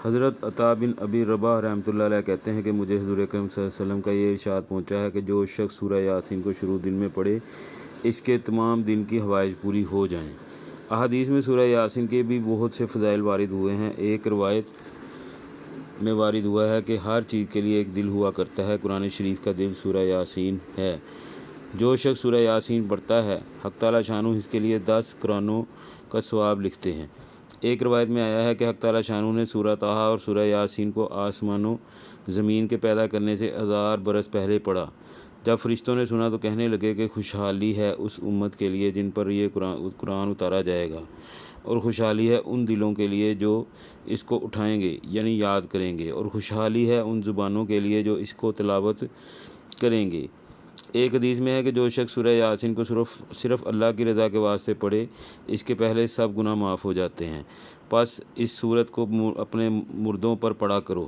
حضرت عطا بن ابی رباح رحمۃ اللہ علیہ کہتے ہیں کہ مجھے حضور اکرم صلی اللہ علیہ وسلم کا یہ ارشاد پہنچا ہے کہ جو شخص سورہ یاسین کو شروع دن میں پڑھے اس کے تمام دن کی حوائج پوری ہو جائیں۔ احادیث میں سورہ یاسین کے بھی بہت سے فضائل وارد ہوئے ہیں۔ ایک روایت میں وارد ہوا ہے کہ ہر چیز کے لیے ایک دل ہوا کرتا ہے، قرآن شریف کا دل سورہ یاسین ہے۔ جو شخص سورہ یاسین پڑھتا ہے حق تعالیٰ شانہ اس کے لیے 10 قرآنوں کا ثواب لکھتے ہیں۔ ایک روایت میں آیا ہے کہ حق تعالیٰ شانہ نے سورہ طٰہٰ اور سورہ یاسین کو آسمان و زمین کے پیدا کرنے سے 1000 برس پہلے پڑھا۔ جب فرشتوں نے سنا تو کہنے لگے کہ خوشحالی ہے اس امت کے لیے جن پر یہ قرآن اتارا جائے گا، اور خوشحالی ہے ان دلوں کے لیے جو اس کو اٹھائیں گے یعنی یاد کریں گے، اور خوشحالی ہے ان زبانوں کے لیے جو اس کو تلاوت کریں گے۔ ایک حدیث میں ہے کہ جو شخص سورہ یاسین کو صرف اللہ کی رضا کے واسطے پڑھے اس کے پہلے سب گناہ معاف ہو جاتے ہیں، پس اس سورت کو اپنے مردوں پر پڑھا کرو۔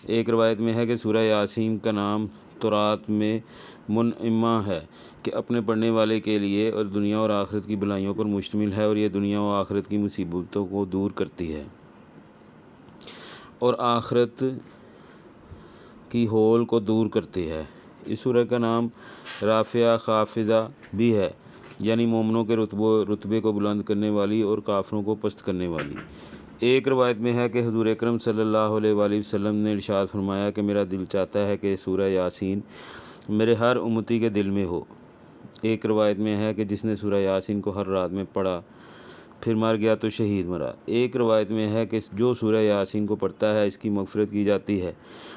ایک روایت میں ہے کہ سورہ یاسین کا نام تورات میں منعمہ ہے کہ اپنے پڑھنے والے کے لیے اور دنیا اور آخرت کی بھلائیوں پر مشتمل ہے، اور یہ دنیا و آخرت کی مصیبتوں کو دور کرتی ہے اور آخرت کی ہول کو دور کرتی ہے۔ اس سورہ کا نام رافعہ خافضہ بھی ہے، یعنی مومنوں کے رتبے کو بلند کرنے والی اور کافروں کو پست کرنے والی۔ ایک روایت میں ہے کہ حضور اکرم صلی اللہ علیہ وآلہ وسلم نے ارشاد فرمایا کہ میرا دل چاہتا ہے کہ سورہ یاسین میرے ہر امتی کے دل میں ہو۔ ایک روایت میں ہے کہ جس نے سورہ یاسین کو ہر رات میں پڑھا پھر مر گیا تو شہید مرا۔ ایک روایت میں ہے کہ جو سورہ یاسین کو پڑھتا ہے اس کی مغفرت کی جاتی ہے،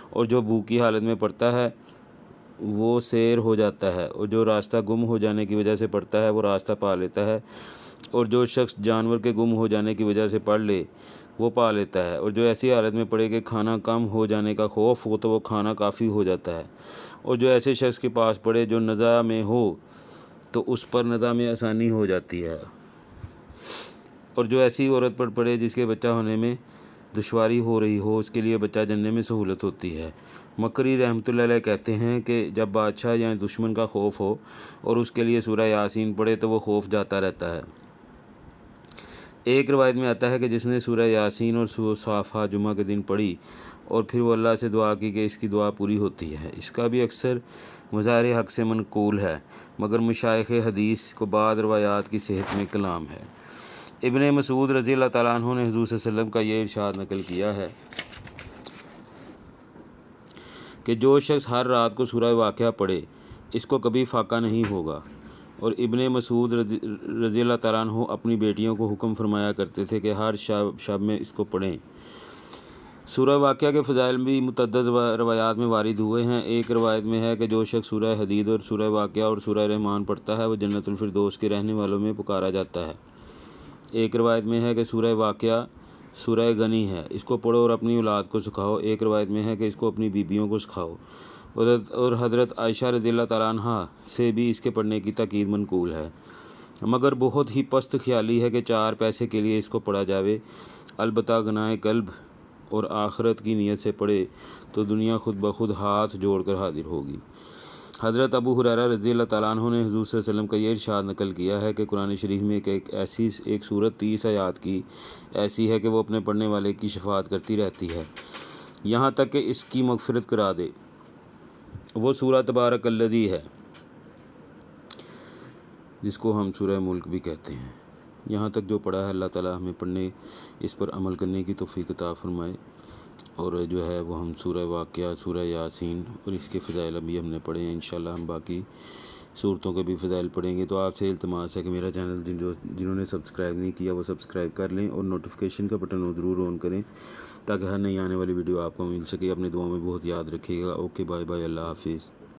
اور جو بھوک کی حالت میں پڑھتا ہے وہ سیر ہو جاتا ہے، اور جو راستہ گم ہو جانے کی وجہ سے پڑھتا ہے وہ راستہ پا لیتا ہے، اور جو شخص جانور کے گم ہو جانے کی وجہ سے پڑھ لے وہ پا لیتا ہے، اور جو ایسی حالت میں پڑھے کہ کھانا کم ہو جانے کا خوف ہو تو وہ کھانا کافی ہو جاتا ہے، اور جو ایسے شخص کے پاس پڑھے جو نزا میں ہو تو اس پر نزا میں آسانی ہو جاتی ہے، اور جو ایسی عورت پر پڑھے جس کے بچہ ہونے میں دشواری ہو رہی ہو اس کے لیے بچہ جننے میں سہولت ہوتی ہے۔ مکری رحمۃ اللہ علیہ کہتے ہیں کہ جب بادشاہ یا دشمن کا خوف ہو اور اس کے لیے سورہ یاسین پڑھے تو وہ خوف جاتا رہتا ہے۔ ایک روایت میں آتا ہے کہ جس نے سورہ یاسین اور صافات جمعہ کے دن پڑھی اور پھر وہ اللہ سے دعا کی کہ اس کی دعا پوری ہوتی ہے۔ اس کا بھی اکثر مظاہر حق سے منقول ہے، مگر مشائخ حدیث کو بعض روایات کی صحت میں کلام ہے۔ ابن مسعود رضی اللہ تعالیٰ عنہ نے حضور صلی اللہ علیہ وسلم کا یہ ارشاد نقل کیا ہے کہ جو شخص ہر رات کو سورہ واقعہ پڑھے اس کو کبھی فاقہ نہیں ہوگا، اور ابن مسعود رضی اللہ تعالیٰ عنہ اپنی بیٹیوں کو حکم فرمایا کرتے تھے کہ ہر شب میں اس کو پڑھیں۔ سورہ واقعہ کے فضائل بھی متعدد روایات میں وارد ہوئے ہیں۔ ایک روایت میں ہے کہ جو شخص سورہ حدید اور سورہ واقعہ اور سورہ رحمان پڑھتا ہے وہ جنت الفردوس کے رہنے والوں میں پکارا جاتا ہے۔ ایک روایت میں ہے کہ سورہ واقعہ سورہ غنی ہے، اس کو پڑھو اور اپنی اولاد کو سکھاؤ۔ ایک روایت میں ہے کہ اس کو اپنی بیویوں کو سکھاؤ، اور حضرت عائشہ رضی اللہ تعالیٰ عنہا سے بھی اس کے پڑھنے کی تاکید منقول ہے، مگر بہت ہی پست خیالی ہے کہ 4 پیسے کے لیے اس کو پڑھا جاوے۔ البتہ غنائے قلب اور آخرت کی نیت سے پڑھے تو دنیا خود بخود ہاتھ جوڑ کر حاضر ہوگی۔ حضرت ابو ہریرہ رضی اللہ تعالیٰ عنہ نے حضور صلی اللہ علیہ وسلم کا یہ ارشاد نقل کیا ہے کہ قرآن شریف میں ایک سورت 30 آیات کی ایسی ہے کہ وہ اپنے پڑھنے والے کی شفاعت کرتی رہتی ہے یہاں تک کہ اس کی مغفرت کرا دے۔ وہ سورہ تبارک الذی ہے جس کو ہم سورہ ملک بھی کہتے ہیں۔ یہاں تک جو پڑھا ہے اللہ تعالیٰ ہمیں پڑھنے اس پر عمل کرنے کی توفیق عطا فرمائے، اور جو ہے وہ ہم سورہ واقعہ، سورہ یاسین اور اس کے فضائل ابھی ہم نے پڑھے ہیں۔ انشاءاللہ ہم باقی صورتوں کے بھی فضائل پڑھیں گے۔ تو آپ سے التماس ہے کہ میرا چینل جنہوں نے سبسکرائب نہیں کیا وہ سبسکرائب کر لیں، اور نوٹیفیکیشن کا بٹن ضرور آن کریں تاکہ ہر نئی آنے والی ویڈیو آپ کو مل سکے۔ اپنی دعاؤں میں بہت یاد رکھیے گا۔ اوکے، بائے بائے، اللہ حافظ۔